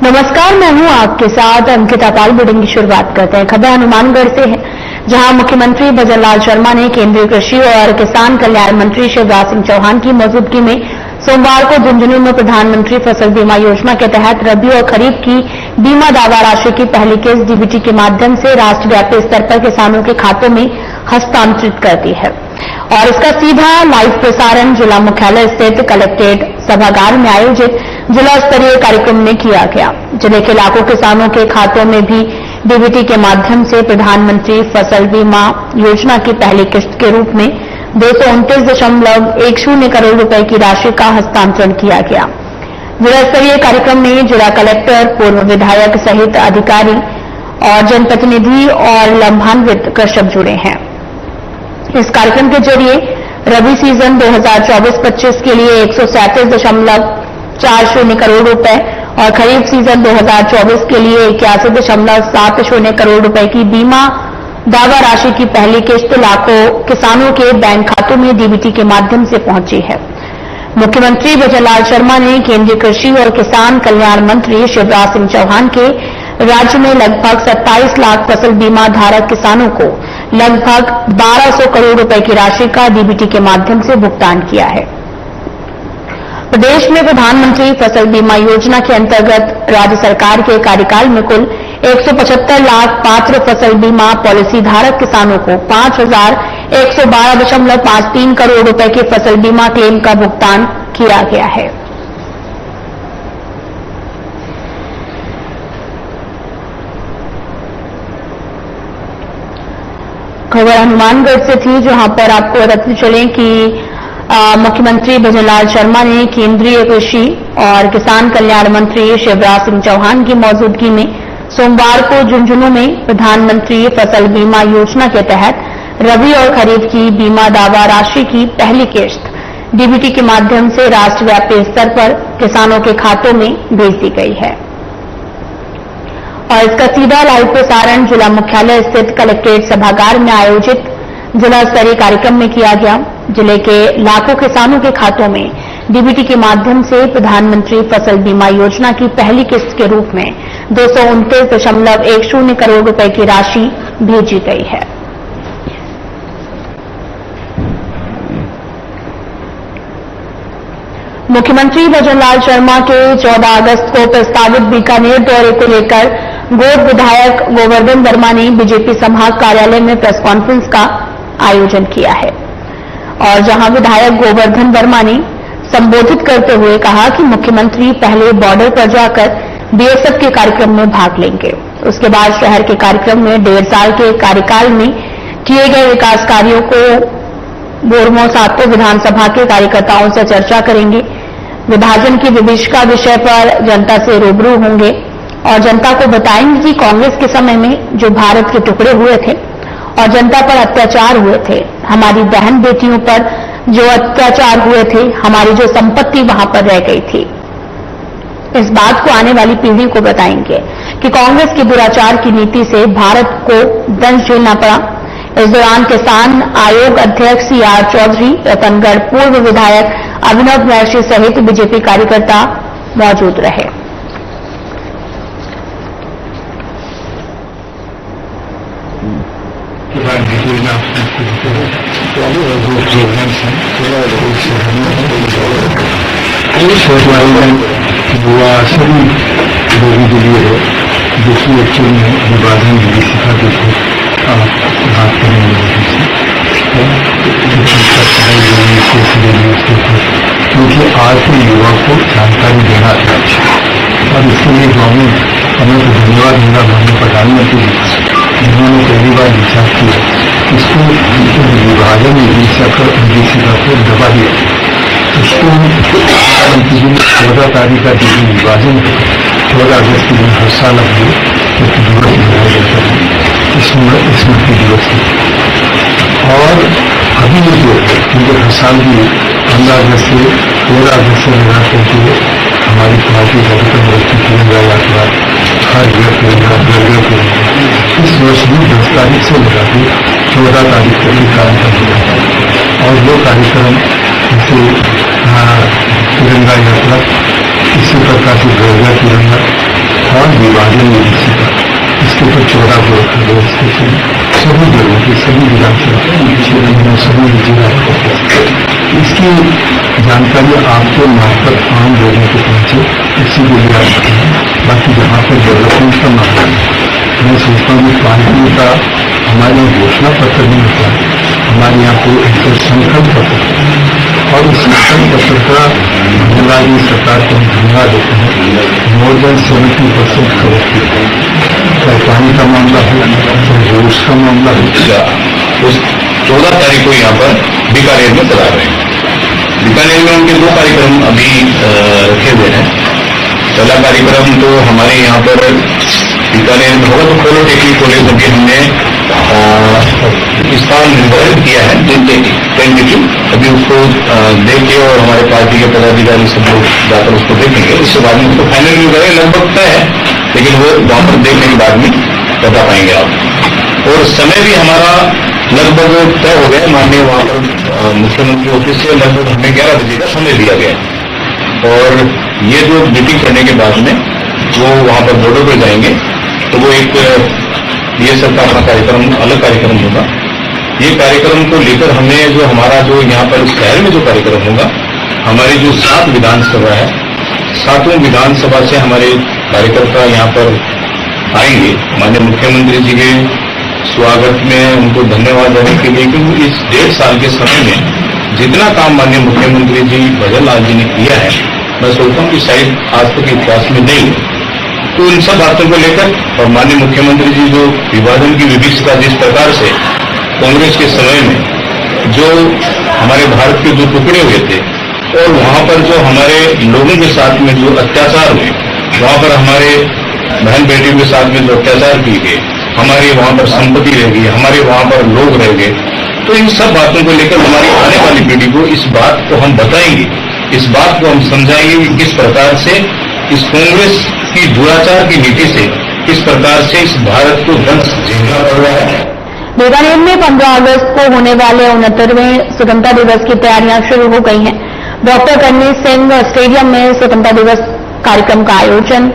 नमस्कार, मैं हूं आपके साथ अंकिता पाल। बुलेटिन की शुरुआत करते हैं। खबर हनुमानगढ़ से है, जहां मुख्यमंत्री भजनलाल शर्मा ने केंद्रीय कृषि और किसान कल्याण मंत्री शिवराज सिंह चौहान की मौजूदगी में सोमवार को झुंझुनू में प्रधानमंत्री फसल बीमा योजना के तहत रबी और खरीफ की बीमा दावा राशि की पहली किस्त डीबीटी के माध्यम से राष्ट्रव्यापी स्तर पर किसानों के खातों में हस्तांतरित कर दी है। और इसका सीधा लाइव प्रसारण जिला मुख्यालय स्थित कलेक्ट्रेट सभागार में आयोजित जिला स्तरीय कार्यक्रम में किया गया। जिले के लाखों किसानों के खातों में भी डीबीटी के माध्यम से प्रधानमंत्री फसल बीमा योजना की पहली किस्त के रूप में 229.10 करोड़ रुपए की राशि का हस्तांतरण किया गया। जिला स्तरीय कार्यक्रम में जिला कलेक्टर, पूर्व विधायक सहित अधिकारी और जनप्रतिनिधि और लाभान्वित कृषक जुड़े हैं। इस कार्यक्रम के जरिए रबी सीजन 2024-25 के लिए 137.40 करोड़ रुपए और खरीफ सीजन 2024 के लिए 81.70 करोड़ रुपए की बीमा दावा राशि की पहली किस्त लाखों किसानों के बैंक खातों में डीबीटी के माध्यम से पहुंची है। मुख्यमंत्री भजनलाल शर्मा ने केंद्रीय कृषि और किसान कल्याण मंत्री शिवराज सिंह चौहान के राज्य में लगभग 27 लाख फसल बीमा धारक किसानों को लगभग 1200 करोड़ रुपए की राशि का डीबीटी के माध्यम से भुगतान किया है। प्रदेश में प्रधानमंत्री फसल बीमा योजना के अंतर्गत राज्य सरकार के कार्यकाल में कुल 175 लाख पात्र फसल बीमा पॉलिसी धारक किसानों को 5112.53 करोड़ रुपए के फसल बीमा क्लेम का भुगतान किया गया है। खबर हनुमानगढ़ से थी, जहां पर आपको बताते चलें कि मुख्यमंत्री भजनलाल शर्मा ने केंद्रीय कृषि और किसान कल्याण मंत्री शिवराज सिंह चौहान की मौजूदगी में सोमवार को झुंझुनू में प्रधानमंत्री फसल बीमा योजना के तहत रबी और खरीफ की बीमा दावा राशि की पहली किस्त डीबीटी के माध्यम से राष्ट्रव्यापी स्तर पर किसानों के खातों में भेज दी गई है। और इसका सीधा लाइव प्रसारण जिला मुख्यालय स्थित कलेक्ट्रेट सभागार में आयोजित जिला स्तरीय कार्यक्रम में किया गया। जिले के लाखों किसानों के खातों में डीबीटी के माध्यम से प्रधानमंत्री फसल बीमा योजना की पहली किस्त के रूप में 229.10 करोड़ रुपए की राशि भेजी गई है। मुख्यमंत्री भजनलाल शर्मा के 14 अगस्त को प्रस्तावित बीकानेर दौरे को लेकर गोद विधायक गोवर्धन वर्मा ने बीजेपी संभाग कार्यालय में प्रेस कॉन्फ्रेंस का आयोजन किया है। और जहां विधायक गोवर्धन वर्मा ने संबोधित करते हुए कहा कि मुख्यमंत्री पहले बॉर्डर पर जाकर बीएसएफ के कार्यक्रम में भाग लेंगे, उसके बाद शहर के कार्यक्रम में 1.5 साल के कार्यकाल में किए गए विकास कार्यों को बोरमो सातों विधानसभा के कार्यकर्ताओं से चर्चा करेंगे, विभाजन की विभीषिका विषय पर जनता से रूबरू होंगे और जनता को बताएंगे कि कांग्रेस के समय में जो भारत के टुकड़े हुए थे और जनता पर अत्याचार हुए थे, हमारी बहन बेटियों पर जो अत्याचार हुए थे, हमारी जो संपत्ति वहां पर रह गई थी, इस बात को आने वाली पीढ़ी को बताएंगे कि कांग्रेस की दुराचार की नीति से भारत को दंश झेलना पड़ा। इस दौरान किसान आयोग अध्यक्ष सीआर चौधरी, रतनगढ़ पूर्व विधायक अभिनव महर्षि सहित बीजेपी कार्यकर्ता मौजूद रहे। हुआ सभी लोगों के लिए है, जो कि एक्चुअली में विभाजन विभीषिका के थे बात करेंगे क्योंकि आज के युवा को जानकारी देना था और इसके लिए हमें तो धन्यवाद देना माननीय प्रधानमंत्री जिन्होंने पहली बार विचार किया इसको विभाजन विभीषिका को दबा दिया। इसको 14 तारीख का जो विभाजन 14 अगस्त के दिन हर साल अपने दिवस मनाया जाता है, स्मृति दिवस है। और अभी ये जो है क्योंकि हर साल भी 15 अगस्त से 13 अगस्त से लगा करके हमारी पार्टी कार्यक्रम रखी तिरंगा यात्रा हर घर तिरंगा इस वर्ष भी 10 तारीख से लगा के 14 तारीख तक ये कार्यक्रम हुआ है। और वो कार्यक्रम जैसे तिरंगा यात्रा, इसी प्रकार से घर घर तिरंगा से सभी जगहों के सभी विधानसभा क्षेत्रों में सभी जिला इसकी जानकारी आपके मार्फत आम लोगों को पहुंचे, इसी के लिए आप बाकी जहाँ पर डेवलपमेंट का मामला है, मैं सोचता हूँ कि पार्टी का हमारे यहाँ घोषणा पत्र नहीं होता, हमारे यहाँ कोई ऐसे संकल्प पत्र और उस संकल्प पत्र का धन्यवाद सरकार को धन्यवाद देते हैं। मोर देन 70% कवर किया, चाहे पानी का मामला हो, चाहे रोड्स का मामला हो। उस 14 तारीख को यहाँ पर बीकानेर में चला रहे हैं। बीकानेर में उनके 2 कार्यक्रम अभी रखे हुए हैं। पहला कार्यक्रम तो हमारे यहाँ पर बीकानेर में होगा, तो पॉलिटेक्निक कॉलेज अभी हमने स्थान निर्धारित किया है टेंटेटिव। अभी उसको देख के और हमारे पार्टी के पदाधिकारी सब लोग जाकर उसको देखेंगे, उसके बाद में उसको फाइनल भी करें, लगभग तय है, लेकिन वो वहां पर देखने के बाद में बता पाएंगे आप। और समय भी हमारा लगभग तय हो गया, माननीय वहां पर मुख्यमंत्री ऑफिस से लगभग हमें 11 बजे का समय दिया गया। और ये जो मीटिंग करने के बाद में वो वहां पर बॉर्डर पर जाएंगे, तो वो एक ये सब का अपना कार्यक्रम अलग कार्यक्रम होगा। ये कार्यक्रम को लेकर हमें जो हमारा जो यहाँ पर शहर में जो कार्यक्रम होगा, हमारी जो 7 विधानसभा है, 7 विधानसभा से हमारे कार्यकर्ता यहाँ पर आएंगे माननीय मुख्यमंत्री जी के स्वागत में, उनको धन्यवाद देने के लिए, क्योंकि इस 1.5 साल के समय में जितना काम माननीय मुख्यमंत्री जी भजन लाल जी ने किया है, मैं सोचता हूँ कि शायद आज तक इतिहास में नहीं है। तो इन सब बातों को लेकर और माननीय मुख्यमंत्री जी जो विभाजन की विभिषिका जिस प्रकार से कांग्रेस के समय में जो हमारे भारत के जो टुकड़े हुए थे और वहां पर जो हमारे लोगों के साथ में जो अत्याचार हुए, वहां पर हमारे बहन बेटियों के साथ में जो अत्याचार किए गए, हमारी वहां पर संपत्ति रह गई, हमारे वहां पर लोग रह गए, तो इन सब बातों को लेकर हमारी आने वाली पीढ़ी को इस बात को हम बताएंगे, इस बात को हम समझाएंगे कि किस प्रकार से इस कांग्रेस की दुराचार की नीति से किस प्रकार से इस भारत को ध्वंस झेलना पड़ रहा है। बीकानेर में 15 अगस्त को होने वाले 69वें स्वतंत्रता दिवस की तैयारियां शुरू हो गई हैं। डॉक्टर करनी सिंह स्टेडियम में स्वतंत्रता दिवस कार्यक्रम का आयोजन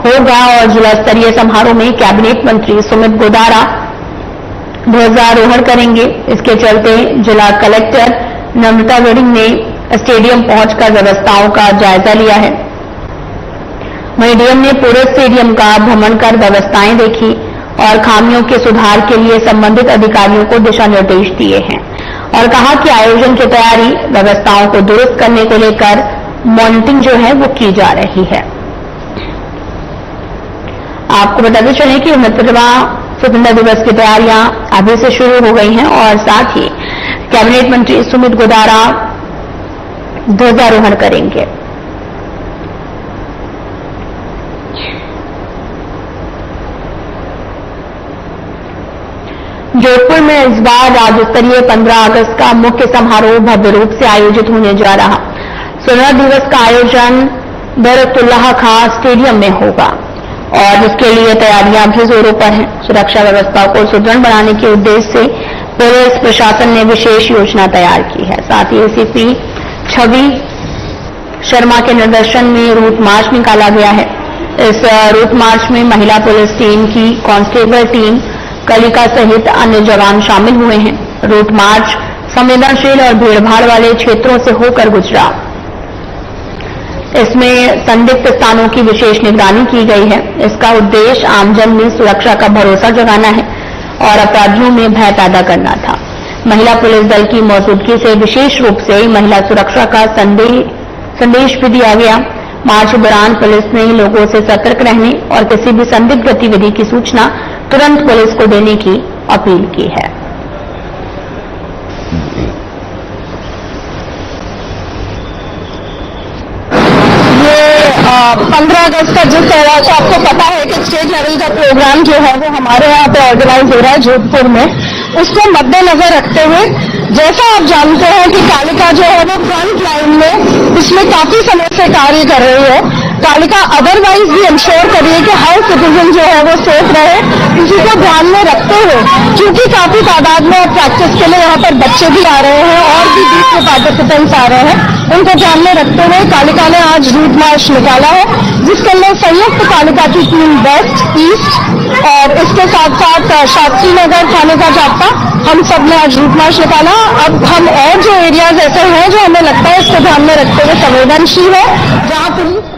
होगा और जिला स्तरीय समारोह में कैबिनेट मंत्री सुमित गोदारा ध्वजारोहण करेंगे। इसके चलते जिला कलेक्टर नम्रता वेडिंग ने स्टेडियम पहुंचकर व्यवस्थाओं का जायजा लिया है। वहीं डीएम ने पूरे स्टेडियम का भ्रमण कर व्यवस्थाएं देखी और खामियों के सुधार के लिए संबंधित अधिकारियों को दिशा निर्देश दिए हैं और कहा कि आयोजन की तैयारी व्यवस्थाओं को दुरुस्त करने को लेकर मॉनिटरिंग जो है वो की जा रही है। आपको बताते चलें कि 69वां स्वतंत्रता दिवस की तैयारियां अभी से शुरू हो गई हैं और साथ ही कैबिनेट मंत्री सुमित गोदारा ध्वजारोहण करेंगे। जोधपुर में इस बार राज्य स्तरीय 15 अगस्त का मुख्य समारोह भव्य रूप से आयोजित होने जा रहा। स्वतंत्रता दिवस का आयोजन बरकतुल्लाह खां स्टेडियम में होगा और इसके लिए तैयारियां भी जोरों पर हैं। सुरक्षा व्यवस्था को सुदृढ़ बनाने के उद्देश्य से पुलिस प्रशासन ने विशेष योजना तैयार की है। साथ ही एसीपी छवि शर्मा के निर्देशन में रूट मार्च निकाला गया है। इस रूट मार्च में महिला पुलिस टीम की कांस्टेबल टीम कलिका सहित अन्य जवान शामिल हुए हैं। रूट मार्च संवेदनशील और भीड़भाड़ वाले क्षेत्रों से होकर गुजरा। इसमें संदिग्ध स्थानों की विशेष निगरानी की गई है। इसका उद्देश्य आमजन में सुरक्षा का भरोसा जगाना है और अपराधियों में भय पैदा करना था। महिला पुलिस दल की मौजूदगी से विशेष रूप से महिला सुरक्षा का संदेश भी दिया गया। मार्च के दौरान पुलिस ने लोगों से सतर्क रहने और किसी भी संदिग्ध गतिविधि की सूचना तुरंत पुलिस को देने की अपील की है। ये 15 अगस्त का जिस तरह से आपको पता है कि स्टेट लेवल का प्रोग्राम जो है वो हमारे यहाँ पे ऑर्गेनाइज हो रहा है जोधपुर में, उसको मद्देनजर रखते हुए जैसा आप जानते हैं कि कालिका जो है वो फ्रंट लाइन में पिछले काफी समय से कार्य कर रही है। कालिका अदरवाइज भी इंश्योर करिए कि हर सिटीजन जो है वो सेफ रहे, इसी को ध्यान में रखते हुए, क्योंकि काफी तादाद में प्रैक्टिस के लिए यहाँ पर बच्चे भी आ रहे हैं और भी दूसरे पार्टिसिपेंट्स आ रहे हैं, उनको ध्यान में रखते हुए कालिका ने आज रूट मार्च निकाला है, जिसके अंदर संयुक्त कालिका की टीम वेस्ट, ईस्ट और इसके साथ साथ शास्त्री नगर थाने का जाप्ता, हम सब ने आज रूट मार्च निकाला। अब हम और जो एरियाज ऐसे हैं जो हमें लगता है इसको ध्यान में रखते हुए संवेदनशील है, जहाँ पुलिस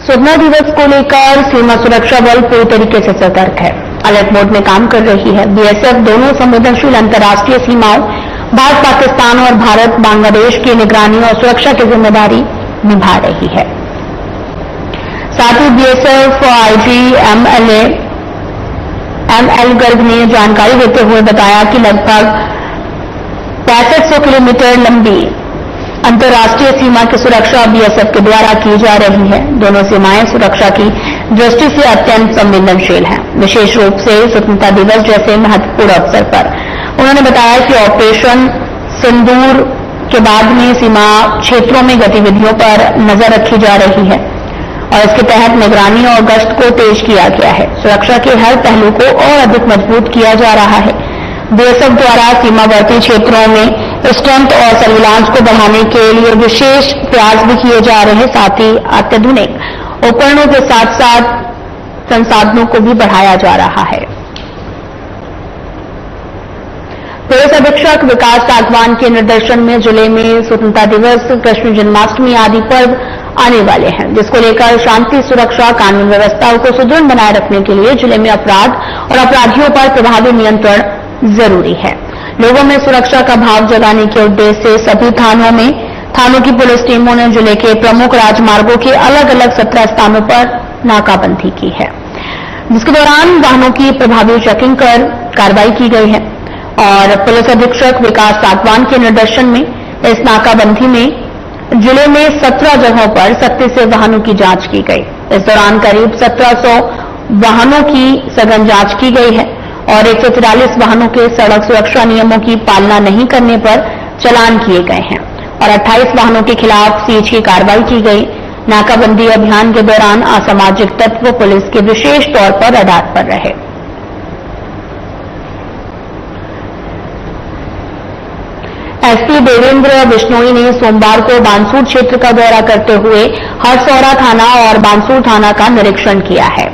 स्वतंत्रता दिवस को लेकर सीमा सुरक्षा बल पूरी तरीके से सतर्क है, अलर्ट मोड में काम कर रही है। बीएसएफ दोनों संवेदनशील अंतर्राष्ट्रीय सीमाओं भारत पाकिस्तान और भारत बांग्लादेश की निगरानी और सुरक्षा की जिम्मेदारी निभा रही है। साथ ही बीएसएफ आईजी एमएल गर्ग ने जानकारी देते हुए बताया कि लगभग 6500 किलोमीटर लंबी अंतर्राष्ट्रीय सीमा की सुरक्षा बीएसएफ के द्वारा की जा रही है। दोनों सीमाएं सुरक्षा की दृष्टि से अत्यंत संवेदनशील हैं, विशेष रूप से स्वतंत्रता दिवस जैसे महत्वपूर्ण अवसर पर। उन्होंने बताया कि ऑपरेशन सिंदूर के बाद में सीमा क्षेत्रों में गतिविधियों पर नजर रखी जा रही है और इसके तहत निगरानी और गश्त को तेज किया गया है। सुरक्षा के हर पहलू को और अधिक मजबूत किया जा रहा है। बीएसएफ द्वारा सीमावर्ती क्षेत्रों में स्ट्रेंथ और सर्विलांस को बढ़ाने के लिए विशेष प्रयास भी किए जा रहे हैं। साथ ही अत्याधुनिक उपकरणों के साथ साथ संसाधनों को भी बढ़ाया जा रहा है। पुलिस अधीक्षक विकास सागवान के निर्देशन में जिले में स्वतंत्रता दिवस, कृष्ण जन्माष्टमी आदि पर्व आने वाले हैं, जिसको लेकर शांति, सुरक्षा, कानून व्यवस्था को सुदृढ़ बनाए रखने के लिए जिले में अपराध और अपराधियों पर प्रभावी नियंत्रण जरूरी है। लोगों में सुरक्षा का भाव जगाने के उद्देश्य से सभी थानों की पुलिस टीमों ने जिले के प्रमुख राजमार्गों के अलग अलग 17 स्थानों पर नाकाबंदी की है, जिसके दौरान वाहनों की प्रभावी चेकिंग कर कार्रवाई की गई है। और पुलिस अधीक्षक विकास सागवान के निर्देशन में इस नाकाबंदी में जिले में 17 जगहों पर सख्ती से वाहनों की जांच की गई। इस दौरान करीब 1700 वाहनों की सघन जांच की गई है और 144 वाहनों के सड़क सुरक्षा नियमों की पालना नहीं करने पर चालान किए गए हैं और 28 वाहनों के खिलाफ सीज की कार्रवाई की गई। नाकाबंदी अभियान के दौरान असामाजिक तत्व पुलिस के विशेष तौर पर रडार पर रहे। एसपी देवेंद्र बिश्नोई ने सोमवार को बानसूर क्षेत्र का दौरा करते हुए हरसौरा थाना और बानसूर थाना का निरीक्षण किया है।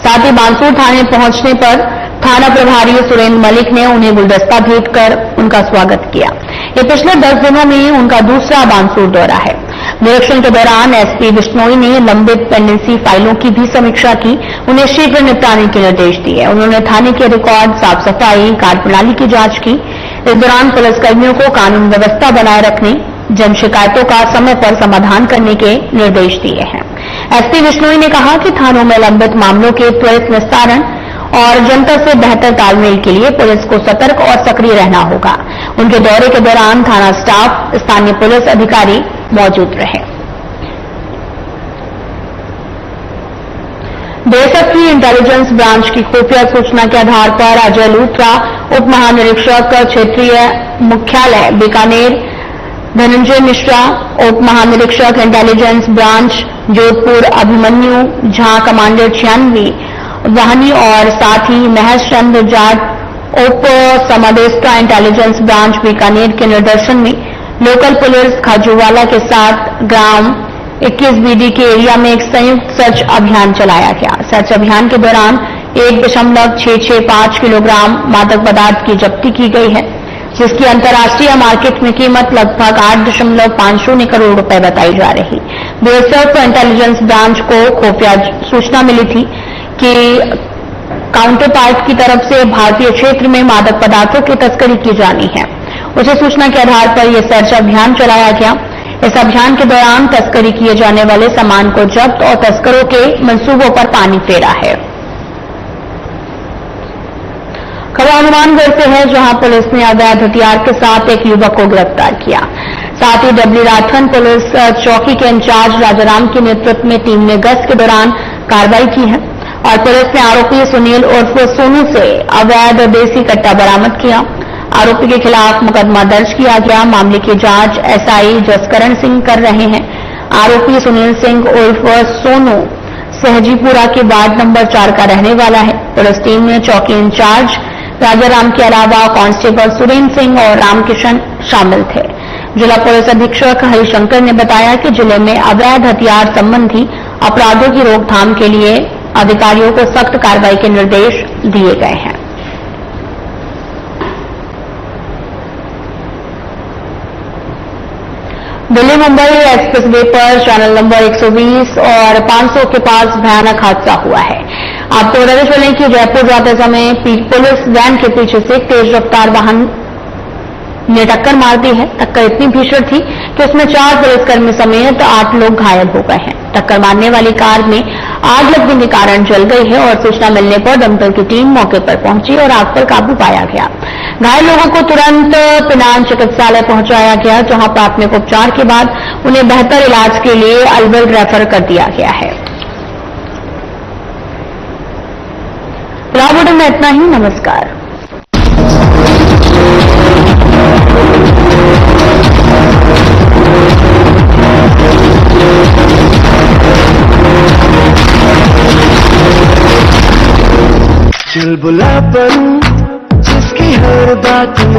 साथ ही बानसूर थाने पहुंचने पर थाना प्रभारी सुरेंद्र मलिक ने उन्हें गुलदस्ता भेंट कर उनका स्वागत किया। ये पिछले 10 दिनों में उनका दूसरा बानसूर दौरा है। निरीक्षण के दौरान एसपी बिश्नोई ने लंबित पेंडेंसी फाइलों की भी समीक्षा की, उन्हें शीघ्र निपटाने के निर्देश दिए। उन्होंने थाने के रिकॉर्ड, साफ सफाई, कार्यप्रणाली की जांच की। इस दौरान पुलिसकर्मियों को कानून व्यवस्था बनाए रखने, जन शिकायतों का समय पर समाधान करने के निर्देश दिए हैं। एसपी बिश्नोई ने कहा कि थानों में लंबित मामलों के त्वरित निस्तारण और जनता से बेहतर तालमेल के लिए पुलिस को सतर्क और सक्रिय रहना होगा। उनके दौरे के दौरान थाना स्टाफ, स्थानीय पुलिस अधिकारी मौजूद रहे। बीएसएफ की इंटेलिजेंस ब्रांच की खुफिया सूचना के आधार पर अजय लूथरा, उप महानिरीक्षक क्षेत्रीय मुख्यालय बीकानेर, धनंजय मिश्रा, उप महानिरीक्षक intelligence branch Jodhpur, Abhimanyu Jha, commander 96 वाहनी और साथ ही महेश चंद्र जाट, उप समादेष्टा इंटेलिजेंस ब्रांच बीकानेर के निर्देशन में लोकल पुलिस खाजूवाला के साथ ग्राम 21 बीडी के एरिया में एक संयुक्त सर्च अभियान चलाया गया। सर्च अभियान के दौरान 1.665 किलोग्राम मादक पदार्थ की जब्ती की गई है, जिसकी अंतर्राष्ट्रीय मार्केट में कीमत लगभग 8.50 करोड़ रुपए बताई जा रही। बीएसएफ इंटेलिजेंस ब्रांच को खुफिया सूचना मिली थी कि काउंटर पार्ट की तरफ से भारतीय क्षेत्र में मादक पदार्थों की तस्करी की जानी है। उसी सूचना के आधार पर यह सर्च अभियान चलाया गया। इस अभियान के दौरान तस्करी किए जाने वाले सामान को जब्त और तस्करों के मंसूबों पर पानी फेरा है। खबर हनुमानगढ़ से है, जहां पुलिस ने अवैध हथियार के साथ एक युवक को गिरफ्तार किया। साथ ही डबली राठन पुलिस चौकी के इंचार्ज राजाराम के नेतृत्व में टीम ने गश्त के दौरान कार्रवाई की है और पुलिस ने आरोपी सुनील उर्फ सोनू से अवैध देसी कट्टा बरामद किया। आरोपी के खिलाफ मुकदमा दर्ज किया गया। मामले की जांच एसआई जसकरण सिंह कर रहे हैं। आरोपी सुनील सिंह उर्फ सोनू सहजीपुरा के वार्ड नंबर 4 का रहने वाला है। पुलिस टीम में चौकी इंचार्ज राजाराम के अलावा कांस्टेबल सुरेंद्र सिंह और रामकिशन शामिल थे। जिला पुलिस अधीक्षक हरिशंकर ने बताया कि जिले में अवैध हथियार संबंधी अपराधों की रोकथाम के लिए अधिकारियों को सख्त कार्रवाई के निर्देश दिए गए हैं। दिल्ली मुंबई एक्सप्रेसवे पर चैनल नंबर 120 और 500 के पास भयानक हादसा हुआ है। आपको बताते चलें कि जयपुर जाते समय पुलिस वैन के पीछे से एक तेज रफ्तार वाहन ने टक्कर मार दी है। टक्कर इतनी भीषण थी कि उसमें 4 पुलिसकर्मी समेत 8 लोग घायल हो गए हैं। टक्कर मारने वाली कार में आग लगने के कारण जल गई है और सूचना मिलने पर दमकल की टीम मौके पर पहुंची और आग पर काबू पाया गया। घायल लोगों को तुरंत पिनान चिकित्सालय पहुंचाया गया, जहां प्राथमिक उपचार के बाद उन्हें बेहतर इलाज के लिए अलवर रेफर कर दिया गया है। रावण में इतना ही। नमस्कार। चुलबुलापन जिसकी हर बात में